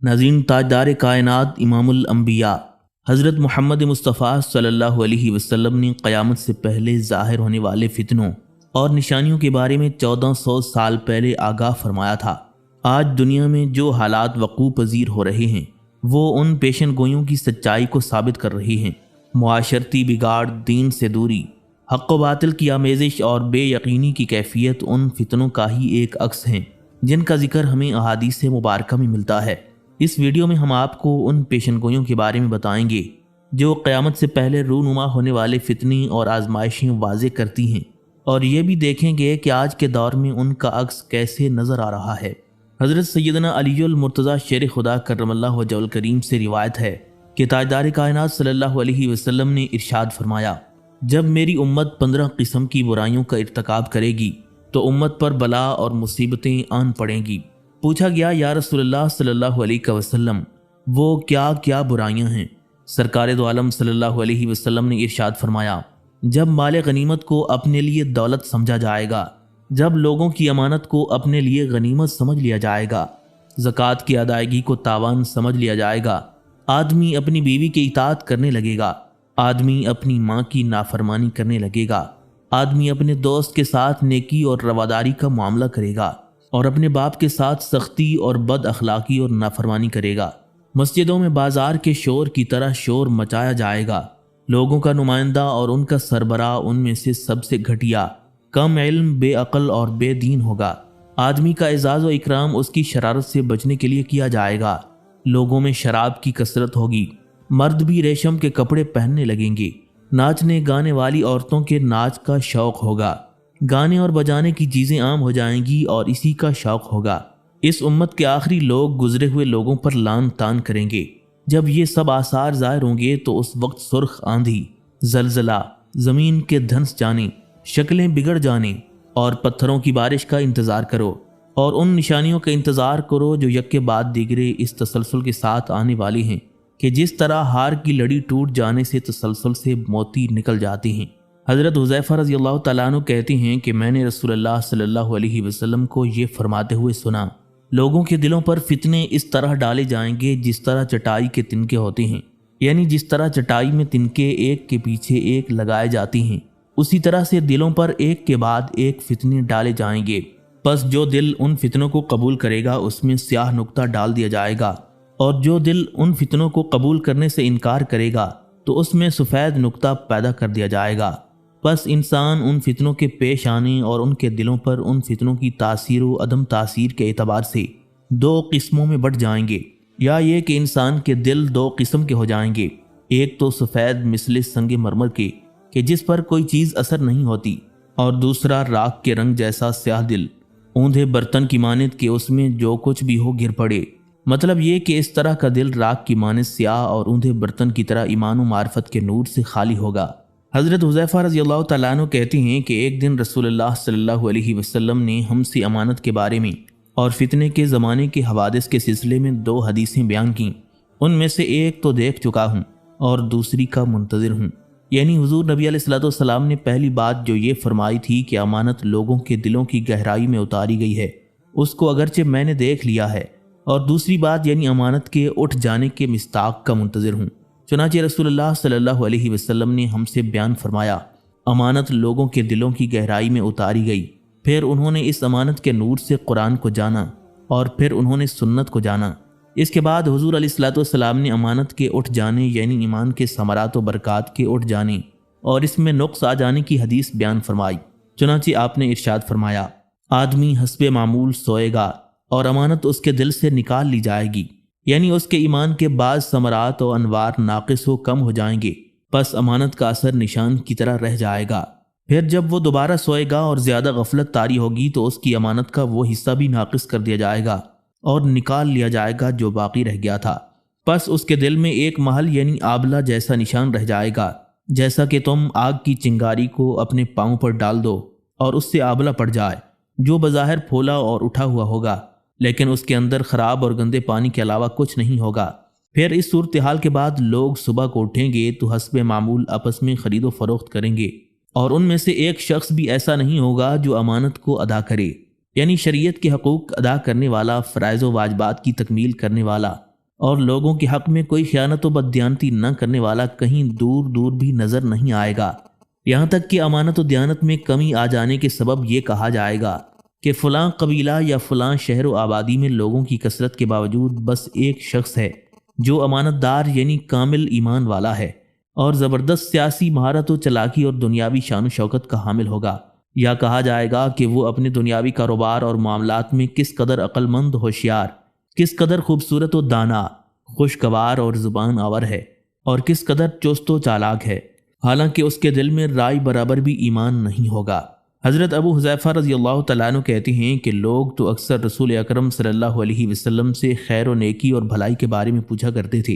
ناظرین، تاجدار کائنات امام الانبیاء حضرت محمد مصطفیٰ صلی اللہ علیہ وسلم نے قیامت سے پہلے ظاہر ہونے والے فتنوں اور نشانیوں کے بارے میں 1400 سال پہلے آگاہ فرمایا تھا۔ آج دنیا میں جو حالات وقوع پذیر ہو رہے ہیں وہ ان پیشن گوئیوں کی سچائی کو ثابت کر رہی ہیں۔ معاشرتی بگاڑ، دین سے دوری، حق و باطل کی آمیزش اور بے یقینی کی کیفیت ان فتنوں کا ہی ایک عکس ہیں جن کا ذکر ہمیں احادیث مبارکہ میں ملتا ہے۔ اس ویڈیو میں ہم آپ کو ان پیشن گوئیوں کے بارے میں بتائیں گے جو قیامت سے پہلے رونما ہونے والے فتنے اور آزمائشیں واضح کرتی ہیں، اور یہ بھی دیکھیں گے کہ آج کے دور میں ان کا عکس کیسے نظر آ رہا ہے۔ حضرت سیدنا علی المرتضیٰ شیر خدا کرم اللہ وجہ الکریم سے روایت ہے کہ تاجدار کائنات صلی اللہ علیہ وسلم نے ارشاد فرمایا، جب میری امت 15 قسم کی برائیوں کا ارتکاب کرے گی تو امت پر بلا اور مصیبتیں آن پڑیں گی۔ پوچھا گیا، یا رسول اللہ صلی اللہ علیہ وسلم وہ کیا کیا برائیاں ہیں؟ سرکار دو عالم صلی اللہ علیہ وسلم نے ارشاد فرمایا، جب مال غنیمت کو اپنے لیے دولت سمجھا جائے گا، جب لوگوں کی امانت کو اپنے لیے غنیمت سمجھ لیا جائے گا، زکوٰۃ کی ادائیگی کو تاوان سمجھ لیا جائے گا، آدمی اپنی بیوی کی اطاعت کرنے لگے گا، آدمی اپنی ماں کی نافرمانی کرنے لگے گا، آدمی اپنے دوست کے ساتھ نیکی اور رواداری کا معاملہ کرے گا اور اپنے باپ کے ساتھ سختی اور بد اخلاقی اور نافرمانی کرے گا، مسجدوں میں بازار کے شور کی طرح شور مچایا جائے گا، لوگوں کا نمائندہ اور ان کا سربراہ ان میں سے سب سے گھٹیا، کم علم، بے عقل اور بے دین ہوگا، آدمی کا اعزاز و اکرام اس کی شرارت سے بچنے کے لیے کیا جائے گا، لوگوں میں شراب کی کثرت ہوگی، مرد بھی ریشم کے کپڑے پہننے لگیں گے، ناچنے گانے والی عورتوں کے ناچ کا شوق ہوگا، گانے اور بجانے کی چیزیں عام ہو جائیں گی اور اسی کا شوق ہوگا۔ اس امت کے آخری لوگ گزرے ہوئے لوگوں پر لان تان کریں گے۔ جب یہ سب آثار ظاہر ہوں گے تو اس وقت سرخ آندھی، زلزلہ، زمین کے دھنس جانے، شکلیں بگڑ جانے اور پتھروں کی بارش کا انتظار کرو، اور ان نشانیوں کا انتظار کرو جو یک کے بعد دیگرے اس تسلسل کے ساتھ آنے والی ہیں کہ جس طرح ہار کی لڑی ٹوٹ جانے سے تسلسل سے موتی نکل جاتی ہیں۔ حضرت حذیفہ رضی اللہ تعالیٰ عنہ کہتے ہیں کہ میں نے رسول اللہ صلی اللہ علیہ وسلم کو یہ فرماتے ہوئے سنا، لوگوں کے دلوں پر فتنے اس طرح ڈالے جائیں گے جس طرح چٹائی کے تنکے ہوتے ہیں، یعنی جس طرح چٹائی میں تنکے ایک کے پیچھے ایک لگائے جاتی ہیں، اسی طرح سے دلوں پر ایک کے بعد ایک فتنے ڈالے جائیں گے۔ پس جو دل ان فتنوں کو قبول کرے گا اس میں سیاہ نقطہ ڈال دیا جائے گا، اور جو دل ان فتنوں کو قبول کرنے سے انکار کرے گا تو اس میں سفید نقطہ پیدا کر دیا جائے گا۔ بس انسان ان فتنوں کے پیش آنے اور ان کے دلوں پر ان فتنوں کی تاثیر و عدم تاثیر کے اعتبار سے دو قسموں میں بٹ جائیں گے، یا یہ کہ انسان کے دل دو قسم کے ہو جائیں گے، ایک تو سفید مثل سنگ مرمر کے کہ جس پر کوئی چیز اثر نہیں ہوتی، اور دوسرا راکھ کے رنگ جیسا سیاہ دل، اوندھے برتن کی مانند کہ اس میں جو کچھ بھی ہو گر پڑے۔ مطلب یہ کہ اس طرح کا دل راکھ کی مانند سیاہ اور اوندھے برتن کی طرح ایمان و معرفت کے نور سے خالی ہوگا۔ حضرت حذیفہ رضی اللہ تعالیٰ عنہ کہتے ہیں کہ ایک دن رسول اللہ صلی اللہ علیہ وسلم نے ہم سے امانت کے بارے میں اور فتنے کے زمانے کے حوادث کے سلسلے میں 2 حدیثیں بیان کیں، ان میں سے ایک تو دیکھ چکا ہوں اور دوسری کا منتظر ہوں۔ یعنی حضور نبی علیہ الصلوۃ والسلام نے پہلی بات جو یہ فرمائی تھی کہ امانت لوگوں کے دلوں کی گہرائی میں اتاری گئی ہے، اس کو اگرچہ میں نے دیکھ لیا ہے، اور دوسری بات یعنی امانت کے اٹھ جانے کے مصداق کا منتظر ہوں۔ چنانچہ رسول اللہ صلی اللہ علیہ وسلم نے ہم سے بیان فرمایا، امانت لوگوں کے دلوں کی گہرائی میں اتاری گئی، پھر انہوں نے اس امانت کے نور سے قرآن کو جانا، اور پھر انہوں نے سنت کو جانا۔ اس کے بعد حضور علیہ الصلوۃ والسلام نے امانت کے اٹھ جانے یعنی ایمان کے ثمرات و برکات کے اٹھ جانے اور اس میں نقص آ جانے کی حدیث بیان فرمائی۔ چنانچہ آپ نے ارشاد فرمایا، آدمی حسب معمول سوئے گا اور امانت اس کے دل سے نکال لی جائے گی، یعنی اس کے ایمان کے بعض ثمرات و انوار ناقص و کم ہو جائیں گے، پس امانت کا اثر نشان کی طرح رہ جائے گا۔ پھر جب وہ دوبارہ سوئے گا اور زیادہ غفلت طاری ہوگی تو اس کی امانت کا وہ حصہ بھی ناقص کر دیا جائے گا اور نکال لیا جائے گا جو باقی رہ گیا تھا، پس اس کے دل میں ایک محل یعنی آبلہ جیسا نشان رہ جائے گا، جیسا کہ تم آگ کی چنگاری کو اپنے پاؤں پر ڈال دو اور اس سے آبلہ پڑ جائے، جو بظاہر پھولا اور اٹھا ہوا ہوگا لیکن اس کے اندر خراب اور گندے پانی کے علاوہ کچھ نہیں ہوگا۔ پھر اس صورتحال کے بعد لوگ صبح کو اٹھیں گے تو حسب معمول آپس میں خرید و فروخت کریں گے، اور ان میں سے ایک شخص بھی ایسا نہیں ہوگا جو امانت کو ادا کرے، یعنی شریعت کے حقوق ادا کرنے والا، فرائض و واجبات کی تکمیل کرنے والا، اور لوگوں کے حق میں کوئی خیانت و بددیانتی نہ کرنے والا کہیں دور دور بھی نظر نہیں آئے گا، یہاں تک کہ امانت و دیانت میں کمی آ جانے کے سبب یہ کہا جائے گا کہ فلاں قبیلہ یا فلاں شہر و آبادی میں لوگوں کی کثرت کے باوجود بس ایک شخص ہے جو امانت دار یعنی کامل ایمان والا ہے اور زبردست سیاسی مہارت و چلاکی اور دنیاوی شان و شوکت کا حامل ہوگا، یا کہا جائے گا کہ وہ اپنے دنیاوی کاروبار اور معاملات میں کس قدر عقل مند ہوشیار، کس قدر خوبصورت و دانا، خوشگوار اور زبان آور ہے، اور کس قدر چست و چالاک ہے، حالانکہ اس کے دل میں رائے برابر بھی ایمان نہیں ہوگا۔ حضرت ابو حذیفہ رضی اللہ تعالیٰ عنہ کہتے ہیں کہ لوگ تو اکثر رسول اکرم صلی اللہ علیہ وسلم سے خیر و نیکی اور بھلائی کے بارے میں پوچھا کرتے تھے،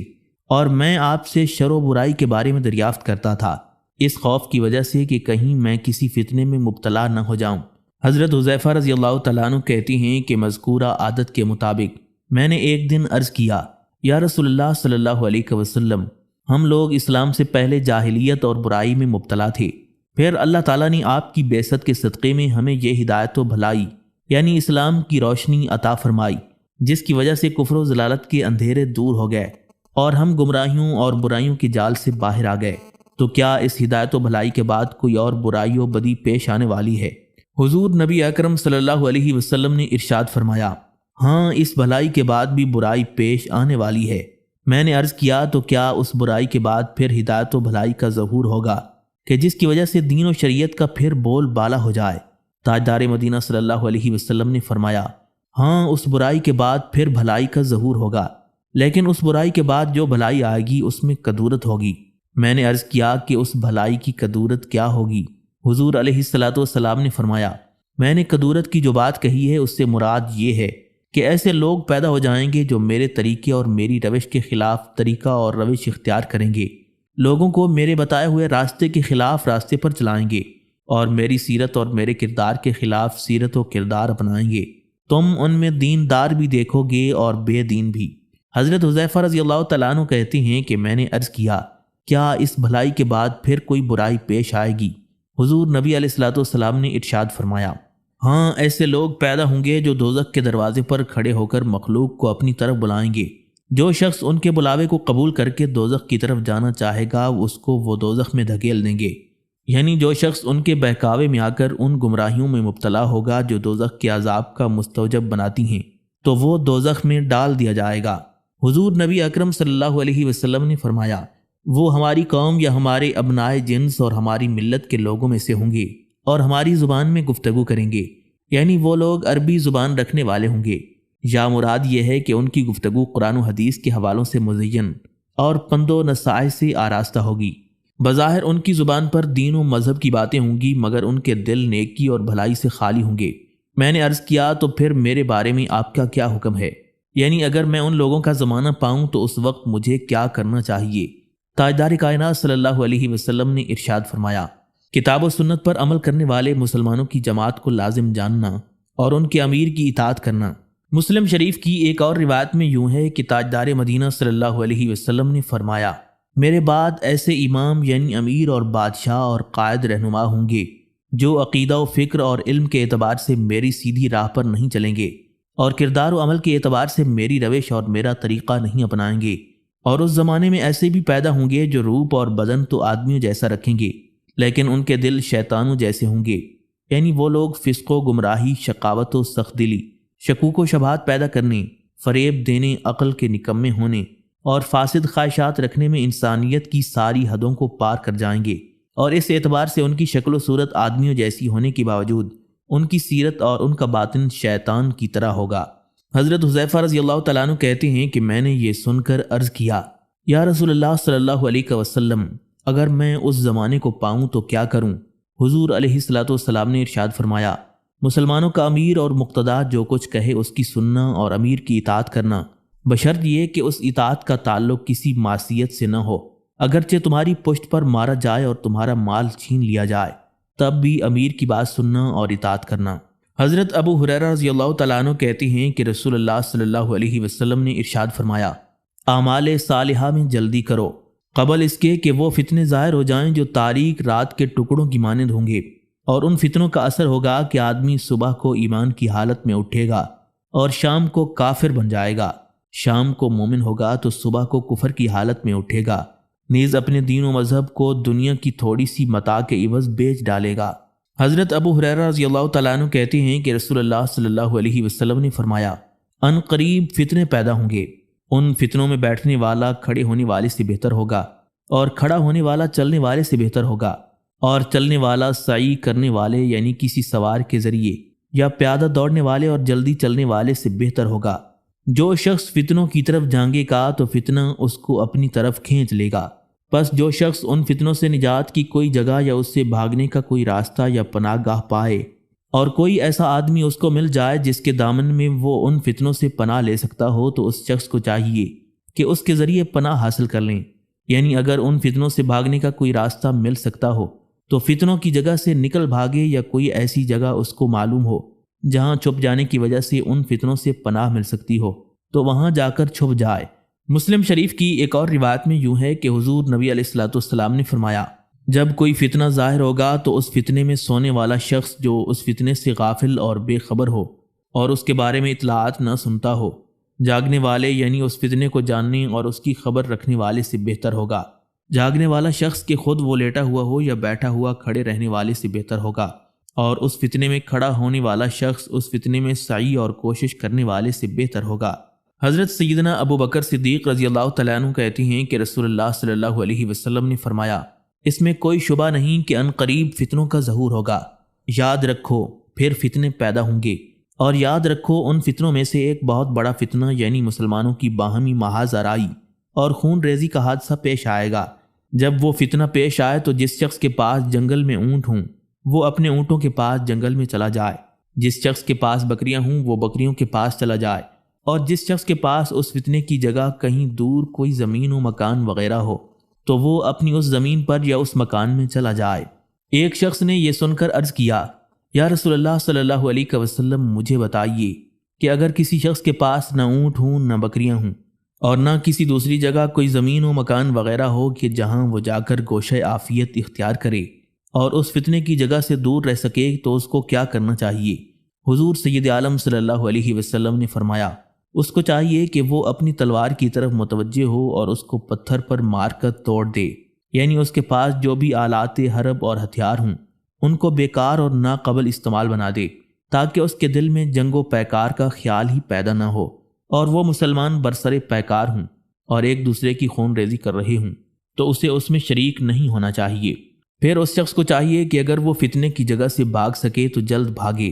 اور میں آپ سے شر و برائی کے بارے میں دریافت کرتا تھا، اس خوف کی وجہ سے کہ کہیں میں کسی فتنے میں مبتلا نہ ہو جاؤں۔ حضرت حذیفہ رضی اللہ تعالیٰ عنہ کہتے ہیں کہ مذکورہ عادت کے مطابق میں نے ایک دن عرض کیا، یا رسول اللہ صلی اللہ علیہ وسلم، ہم لوگ اسلام سے پہلے جاہلیت اور برائی میں مبتلا تھے، پھر اللہ تعالیٰ نے آپ کی بعثت کے صدقے میں ہمیں یہ ہدایت و بھلائی یعنی اسلام کی روشنی عطا فرمائی، جس کی وجہ سے کفر و ضلالت کے اندھیرے دور ہو گئے اور ہم گمراہیوں اور برائیوں کے جال سے باہر آ گئے، تو کیا اس ہدایت و بھلائی کے بعد کوئی اور برائی و بدی پیش آنے والی ہے؟ حضور نبی اکرم صلی اللہ علیہ وسلم نے ارشاد فرمایا، ہاں اس بھلائی کے بعد بھی برائی پیش آنے والی ہے۔ میں نے عرض کیا، تو کیا اس برائی کے بعد پھر ہدایت و بھلائی کا ظہور ہوگا کہ جس کی وجہ سے دین و شریعت کا پھر بول بالا ہو جائے؟ تاجدار مدینہ صلی اللہ علیہ وسلم نے فرمایا، ہاں اس برائی کے بعد پھر بھلائی کا ظہور ہوگا، لیکن اس برائی کے بعد جو بھلائی آئے گی اس میں کدورت ہوگی۔ میں نے عرض کیا کہ اس بھلائی کی کدورت کیا ہوگی؟ حضور علیہ الصلوۃ والسلام نے فرمایا، میں نے کدورت کی جو بات کہی ہے اس سے مراد یہ ہے کہ ایسے لوگ پیدا ہو جائیں گے جو میرے طریقے اور میری روش کے خلاف طریقہ اور روش اختیار کریں گے، لوگوں کو میرے بتائے ہوئے راستے کے خلاف راستے پر چلائیں گے اور میری سیرت اور میرے کردار کے خلاف سیرت و کردار اپنائیں گے۔ تم ان میں دیندار بھی دیکھو گے اور بے دین بھی۔ حضرت حذیفہ رضی اللہ تعالیٰ عنہ کہتے ہیں کہ میں نے عرض کیا، کیا اس بھلائی کے بعد پھر کوئی برائی پیش آئے گی؟ حضور نبی علیہ الصلوۃ والسلام نے ارشاد فرمایا، ہاں ایسے لوگ پیدا ہوں گے جو دوزخ کے دروازے پر کھڑے ہو کر مخلوق کو اپنی طرف بلائیں گے، جو شخص ان کے بلاوے کو قبول کر کے دوزخ کی طرف جانا چاہے گا اس کو وہ دوزخ میں دھکیل دیں گے، یعنی جو شخص ان کے بہکاوے میں آ کر ان گمراہیوں میں مبتلا ہوگا جو دوزخ کے عذاب کا مستوجب بناتی ہیں تو وہ دوزخ میں ڈال دیا جائے گا۔ حضور نبی اکرم صلی اللہ علیہ وسلم نے فرمایا، وہ ہماری قوم یا ہمارے ابنائے جنس اور ہماری ملت کے لوگوں میں سے ہوں گے اور ہماری زبان میں گفتگو کریں گے، یعنی وہ لوگ عربی زبان رکھنے والے ہوں گے، یا مراد یہ ہے کہ ان کی گفتگو قرآن و حدیث کے حوالوں سے مزین اور پند و نصائح سے آراستہ ہوگی۔ بظاہر ان کی زبان پر دین و مذہب کی باتیں ہوں گی مگر ان کے دل نیکی اور بھلائی سے خالی ہوں گے۔ میں نے عرض کیا، تو پھر میرے بارے میں آپ کا کیا حکم ہے؟ یعنی اگر میں ان لوگوں کا زمانہ پاؤں تو اس وقت مجھے کیا کرنا چاہیے؟ تاجدار کائنات صلی اللہ علیہ وسلم نے ارشاد فرمایا، کتاب و سنت پر عمل کرنے والے مسلمانوں کی جماعت کو لازم جاننا اور ان کے امیر کی اطاعت کرنا۔ مسلم شریف کی ایک اور روایت میں یوں ہے کہ تاجدار مدینہ صلی اللہ علیہ وسلم نے فرمایا، میرے بعد ایسے امام یعنی امیر اور بادشاہ اور قائد رہنما ہوں گے جو عقیدہ و فکر اور علم کے اعتبار سے میری سیدھی راہ پر نہیں چلیں گے اور کردار و عمل کے اعتبار سے میری روش اور میرا طریقہ نہیں اپنائیں گے، اور اس زمانے میں ایسے بھی پیدا ہوں گے جو روپ اور بدن تو آدمیوں جیسا رکھیں گے لیکن ان کے دل شیطانوں جیسے ہوں گے، یعنی وہ لوگ فسق و گمراہی، شقاوت و سخت دلی، شکوک و شبہات پیدا کرنے، فریب دینے، عقل کے نکمے ہونے اور فاسد خواہشات رکھنے میں انسانیت کی ساری حدوں کو پار کر جائیں گے، اور اس اعتبار سے ان کی شکل و صورت آدمیوں جیسی ہونے کے باوجود ان کی سیرت اور ان کا باطن شیطان کی طرح ہوگا۔ حضرت حذیفہ رضی اللہ تعالیٰ عنہ کہتے ہیں کہ میں نے یہ سن کر عرض کیا، یا رسول اللہ صلی اللہ علیہ وسلم، اگر میں اس زمانے کو پاؤں تو کیا کروں؟ حضور علیہ الصلوۃ والسلام نے ارشاد فرمایا، مسلمانوں کا امیر اور مقتدا جو کچھ کہے اس کی سننا اور امیر کی اطاعت کرنا، بشرط یہ کہ اس اطاعت کا تعلق کسی معصیت سے نہ ہو، اگرچہ تمہاری پشت پر مارا جائے اور تمہارا مال چھین لیا جائے تب بھی امیر کی بات سننا اور اطاعت کرنا۔ حضرت ابو ہریرہ رضی اللہ تعالیٰ عنہ کہتے ہیں کہ رسول اللہ صلی اللہ علیہ وسلم نے ارشاد فرمایا، اعمال صالحہ میں جلدی کرو قبل اس کے کہ وہ فتنے ظاہر ہو جائیں جو تاریک رات کے ٹکڑوں کی مانند ہوں گے، اور ان فتنوں کا اثر ہوگا کہ آدمی صبح کو ایمان کی حالت میں اٹھے گا اور شام کو کافر بن جائے گا، شام کو مومن ہوگا تو صبح کو کفر کی حالت میں اٹھے گا، نیز اپنے دین و مذہب کو دنیا کی تھوڑی سی متاع کے عوض بیچ ڈالے گا۔ حضرت ابو ہریرہ رضی اللہ تعالیٰ عنہ کہتے ہیں کہ رسول اللہ صلی اللہ علیہ وسلم نے فرمایا، ان قریب فتنے پیدا ہوں گے، ان فتنوں میں بیٹھنے والا کھڑے ہونے والے سے بہتر ہوگا، اور کھڑا ہونے والا چلنے والے سے بہتر ہوگا، اور چلنے والا سعی کرنے والے یعنی کسی سوار کے ذریعے یا پیادہ دوڑنے والے اور جلدی چلنے والے سے بہتر ہوگا۔ جو شخص فتنوں کی طرف جھانکے گا تو فتنہ اس کو اپنی طرف کھینچ لے گا، پس جو شخص ان فتنوں سے نجات کی کوئی جگہ یا اس سے بھاگنے کا کوئی راستہ یا پناہ گاہ پائے، اور کوئی ایسا آدمی اس کو مل جائے جس کے دامن میں وہ ان فتنوں سے پناہ لے سکتا ہو، تو اس شخص کو چاہیے کہ اس کے ذریعے پناہ حاصل کر لیں۔ یعنی اگر ان فتنوں سے بھاگنے کا کوئی راستہ مل سکتا ہو تو فتنوں کی جگہ سے نکل بھاگے، یا کوئی ایسی جگہ اس کو معلوم ہو جہاں چھپ جانے کی وجہ سے ان فتنوں سے پناہ مل سکتی ہو تو وہاں جا کر چھپ جائے۔ مسلم شریف کی ایک اور روایت میں یوں ہے کہ حضور نبی علیہ الصلوۃ والسلام نے فرمایا، جب کوئی فتنہ ظاہر ہوگا تو اس فتنے میں سونے والا شخص جو اس فتنے سے غافل اور بے خبر ہو اور اس کے بارے میں اطلاعات نہ سنتا ہو، جاگنے والے یعنی اس فتنے کو جاننے اور اس کی خبر رکھنے والے سے بہتر ہوگا۔ جاگنے والا شخص کہ خود وہ لیٹا ہوا ہو یا بیٹھا ہوا کھڑے رہنے والے سے بہتر ہوگا، اور اس فتنے میں کھڑا ہونے والا شخص اس فتنے میں سعی اور کوشش کرنے والے سے بہتر ہوگا۔ حضرت سیدنا ابو بکر صدیق رضی اللہ تعالیٰ عنہ کہتے ہیں کہ رسول اللہ صلی اللہ علیہ وسلم نے فرمایا، اس میں کوئی شبہ نہیں کہ ان قریب فتنوں کا ظہور ہوگا، یاد رکھو پھر فتنے پیدا ہوں گے، اور یاد رکھو ان فتنوں میں سے ایک بہت بڑا فتنہ یعنی مسلمانوں کی باہمی محاذ آرائی اور خون ریزی کا حادثہ پیش آئے گا۔ جب وہ فتنہ پیش آئے تو جس شخص کے پاس جنگل میں اونٹ ہوں وہ اپنے اونٹوں کے پاس جنگل میں چلا جائے، جس شخص کے پاس بکریاں ہوں وہ بکریوں کے پاس چلا جائے، اور جس شخص کے پاس اس فتنے کی جگہ کہیں دور کوئی زمین و مکان وغیرہ ہو تو وہ اپنی اس زمین پر یا اس مکان میں چلا جائے۔ ایک شخص نے یہ سن کر عرض کیا، یا رسول اللہ صلی اللہ علیہ وسلم مجھے بتائیے کہ اگر کسی شخص کے پاس نہ اونٹ ہوں نہ بکریاں ہوں اور نہ کسی دوسری جگہ کوئی زمین و مکان وغیرہ ہو کہ جہاں وہ جا کر گوشہ عافیت اختیار کرے اور اس فتنے کی جگہ سے دور رہ سکے تو اس کو کیا کرنا چاہیے؟ حضور سید عالم صلی اللہ علیہ وسلم نے فرمایا، اس کو چاہیے کہ وہ اپنی تلوار کی طرف متوجہ ہو اور اس کو پتھر پر مار کر توڑ دے، یعنی اس کے پاس جو بھی آلات حرب اور ہتھیار ہوں ان کو بیکار اور ناقابل استعمال بنا دے، تاکہ اس کے دل میں جنگ و پیکار کا خیال ہی پیدا نہ ہو، اور وہ مسلمان برسر پیکار ہوں اور ایک دوسرے کی خون ریزی کر رہے ہوں تو اسے اس میں شریک نہیں ہونا چاہیے۔ پھر اس شخص کو چاہیے کہ اگر وہ فتنے کی جگہ سے بھاگ سکے تو جلد بھاگے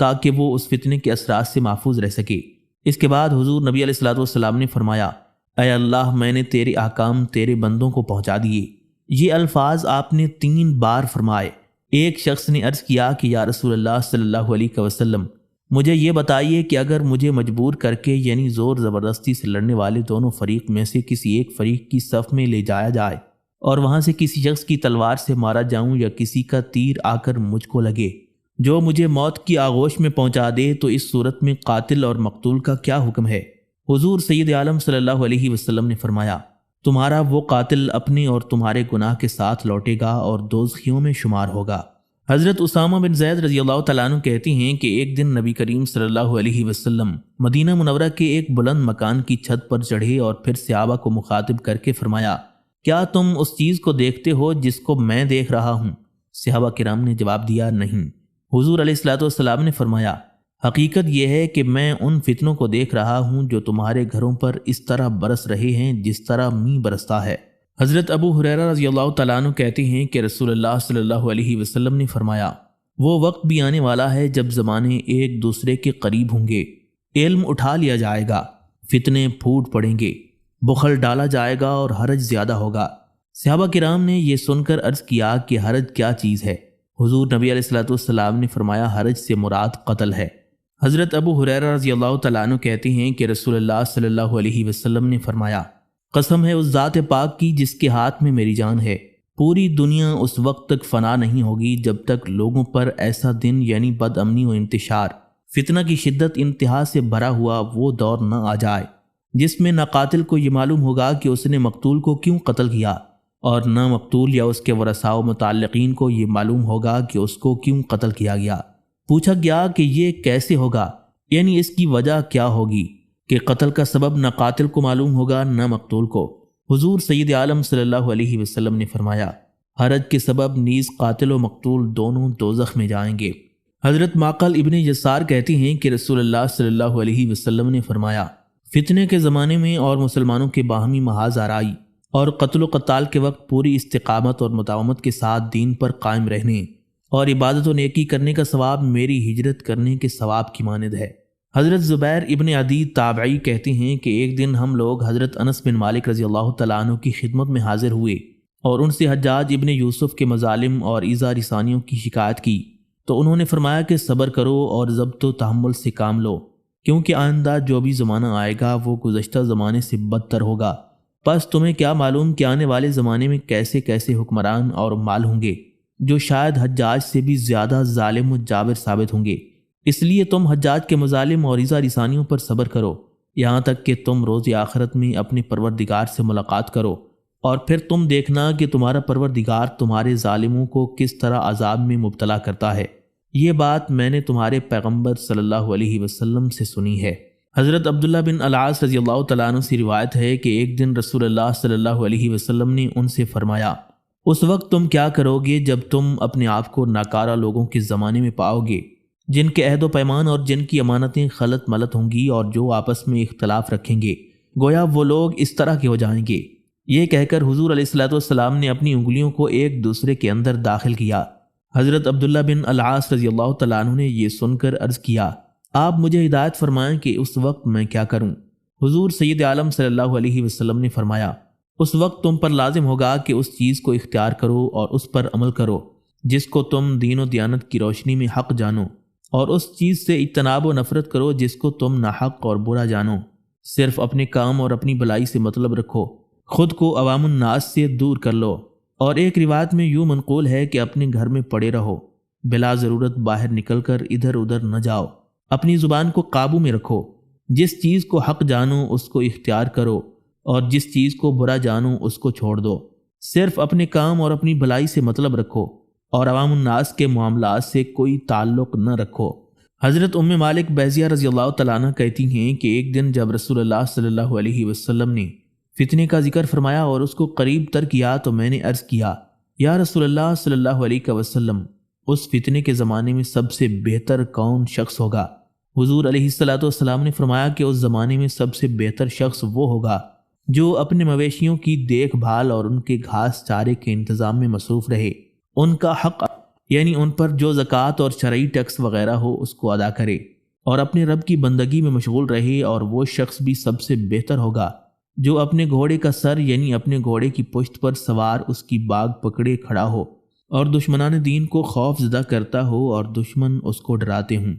تاکہ وہ اس فتنے کے اثرات سے محفوظ رہ سکے۔ اس کے بعد حضور نبی علیہ الصلوۃ والسلام نے فرمایا، اے اللہ میں نے تیرے احکام تیرے بندوں کو پہنچا دیے۔ یہ الفاظ آپ نے 3 بار فرمائے۔ ایک شخص نے عرض کیا کہ یا رسول اللہ صلی اللہ علیہ وسلم مجھے یہ بتائیے کہ اگر مجھے مجبور کر کے یعنی زور زبردستی سے لڑنے والے دونوں فریق میں سے کسی ایک فریق کی صف میں لے جایا جائے اور وہاں سے کسی شخص کی تلوار سے مارا جاؤں یا کسی کا تیر آ کر مجھ کو لگے جو مجھے موت کی آغوش میں پہنچا دے تو اس صورت میں قاتل اور مقتول کا کیا حکم ہے؟ حضور سید عالم صلی اللہ علیہ وسلم نے فرمایا، تمہارا وہ قاتل اپنے اور تمہارے گناہ کے ساتھ لوٹے گا اور دوزخیوں میں شمار ہوگا۔ حضرت اسامہ بن زید رضی اللہ تعالیٰ عنہ کہتے ہیں کہ ایک دن نبی کریم صلی اللہ علیہ وسلم مدینہ منورہ کے ایک بلند مکان کی چھت پر چڑھے اور پھر صحابہ کو مخاطب کر کے فرمایا، کیا تم اس چیز کو دیکھتے ہو جس کو میں دیکھ رہا ہوں؟ صحابہ کرام نے جواب دیا، نہیں۔ حضور علیہ الصلوۃ والسلام نے فرمایا، حقیقت یہ ہے کہ میں ان فتنوں کو دیکھ رہا ہوں جو تمہارے گھروں پر اس طرح برس رہے ہیں جس طرح می برستا ہے۔ حضرت ابو ہریرہ رضی اللہ تعالیٰ عنہ کہتے ہیں کہ رسول اللہ صلی اللہ علیہ وسلم نے فرمایا، وہ وقت بھی آنے والا ہے جب زمانے ایک دوسرے کے قریب ہوں گے، علم اٹھا لیا جائے گا، فتنے پھوٹ پڑیں گے، بخل ڈالا جائے گا اور حرج زیادہ ہوگا۔ صحابہ کرام نے یہ سن کر عرض کیا کہ حرج کیا چیز ہے؟ حضور نبی علیہ الصلوۃ والسلام نے فرمایا، حرج سے مراد قتل ہے۔ حضرت ابو ہریرہ رضی اللہ تعالیٰ عنہ کہتے ہیں کہ رسول اللہ صلی اللہ علیہ وسلم نے فرمایا، قسم ہے اس ذات پاک کی جس کے ہاتھ میں میری جان ہے، پوری دنیا اس وقت تک فنا نہیں ہوگی جب تک لوگوں پر ایسا دن یعنی بد امنی و انتشار، فتنہ کی شدت انتہا سے بھرا ہوا وہ دور نہ آ جائے جس میں نہ قاتل کو یہ معلوم ہوگا کہ اس نے مقتول کو کیوں قتل کیا، اور نہ مقتول یا اس کے ورثاء و متعلقین کو یہ معلوم ہوگا کہ اس کو کیوں قتل کیا گیا۔ پوچھا گیا کہ یہ کیسے ہوگا، یعنی اس کی وجہ کیا ہوگی؟ کہ قتل کا سبب نہ قاتل کو معلوم ہوگا نہ مقتول کو۔ حضور سید عالم صلی اللہ علیہ وسلم نے فرمایا، حرج کے سبب نیز قاتل و مقتول دونوں دوزخ میں جائیں گے۔ حضرت معقل ابن یسار کہتے ہیں کہ رسول اللہ صلی اللہ علیہ وسلم نے فرمایا، فتنے کے زمانے میں اور مسلمانوں کے باہمی محاذ آرائی اور قتل و قتال کے وقت پوری استقامت اور مداومت کے ساتھ دین پر قائم رہنے اور عبادت و نیکی کرنے کا ثواب میری ہجرت کرنے کے ثواب کی مانند ہے۔ حضرت زبیر ابن عدی تابعی کہتے ہیں کہ ایک دن ہم لوگ حضرت انس بن مالک رضی اللہ تعالیٰ عنہ کی خدمت میں حاضر ہوئے اور ان سے حجاج ابن یوسف کے مظالم اور ایذا رسانیوں کی شکایت کی، تو انہوں نے فرمایا کہ صبر کرو اور ضبط و تحمل سے کام لو، کیونکہ آئندہ جو بھی زمانہ آئے گا وہ گزشتہ زمانے سے بدتر ہوگا۔ پس تمہیں کیا معلوم کہ آنے والے زمانے میں کیسے کیسے حکمران اور مال ہوں گے جو شاید حجاج سے بھی زیادہ ظالم و جابر ثابت ہوں گے، اس لیے تم حجاج کے مظالم اور ایذا رسانیوں پر صبر کرو یہاں تک کہ تم روز آخرت میں اپنے پروردگار سے ملاقات کرو، اور پھر تم دیکھنا کہ تمہارا پروردگار تمہارے ظالموں کو کس طرح عذاب میں مبتلا کرتا ہے۔ یہ بات میں نے تمہارے پیغمبر صلی اللہ علیہ وسلم سے سنی ہے۔ حضرت عبداللہ بن العاص رضی اللہ تعالیٰ عنہ سے روایت ہے کہ ایک دن رسول اللہ صلی اللہ علیہ وسلم نے ان سے فرمایا، اس وقت تم کیا کرو گے جب تم اپنے آپ کو ناکارہ لوگوں کے زمانے میں پاؤ گے، جن کے عہد و پیمان اور جن کی امانتیں خلط ملط ہوں گی اور جو آپس میں اختلاف رکھیں گے، گویا وہ لوگ اس طرح کے ہو جائیں گے۔ یہ کہہ کر حضور علیہ الصلوۃ والسلام نے اپنی انگلیوں کو ایک دوسرے کے اندر داخل کیا۔ حضرت عبداللہ بن العاص رضی اللہ تعالیٰ عنہ نے یہ سن کر عرض کیا، آپ مجھے ہدایت فرمائیں کہ اس وقت میں کیا کروں؟ حضور سید عالم صلی اللہ علیہ وسلم نے فرمایا، اس وقت تم پر لازم ہوگا کہ اس چیز کو اختیار کرو اور اس پر عمل کرو جس کو تم دین و دیانت کی روشنی میں حق جانو، اور اس چیز سے اجتناب و نفرت کرو جس کو تم ناحق اور برا جانو۔ صرف اپنے کام اور اپنی بھلائی سے مطلب رکھو، خود کو عوام الناس سے دور کر لو۔ اور ایک روایت میں یوں منقول ہے کہ اپنے گھر میں پڑے رہو، بلا ضرورت باہر نکل کر ادھر ادھر نہ جاؤ، اپنی زبان کو قابو میں رکھو، جس چیز کو حق جانو اس کو اختیار کرو اور جس چیز کو برا جانو اس کو چھوڑ دو۔ صرف اپنے کام اور اپنی بھلائی سے مطلب رکھو اور عوام الناس کے معاملات سے کوئی تعلق نہ رکھو۔ حضرت ام مالک بحضیہ رضی اللہ تعالیٰ عنہ کہتی ہیں کہ ایک دن جب رسول اللہ صلی اللہ علیہ وسلم نے فتنے کا ذکر فرمایا اور اس کو قریب تر کیا تو میں نے عرض کیا، یا رسول اللہ صلی اللہ علیہ وسلم، اس فتنے کے زمانے میں سب سے بہتر کون شخص ہوگا؟ حضور علیہ الصلوۃ والسلام نے فرمایا کہ اس زمانے میں سب سے بہتر شخص وہ ہوگا جو اپنے مویشیوں کی دیکھ بھال اور ان کے گھاس چارے کے انتظام میں مصروف رہے، ان کا حق یعنی ان پر جو زکوٰۃ اور شرعی ٹیکس وغیرہ ہو اس کو ادا کرے اور اپنے رب کی بندگی میں مشغول رہے، اور وہ شخص بھی سب سے بہتر ہوگا جو اپنے گھوڑے کا سر یعنی اپنے گھوڑے کی پشت پر سوار اس کی باگ پکڑے کھڑا ہو اور دشمنان دین کو خوف زدہ کرتا ہو اور دشمن اس کو ڈراتے ہوں۔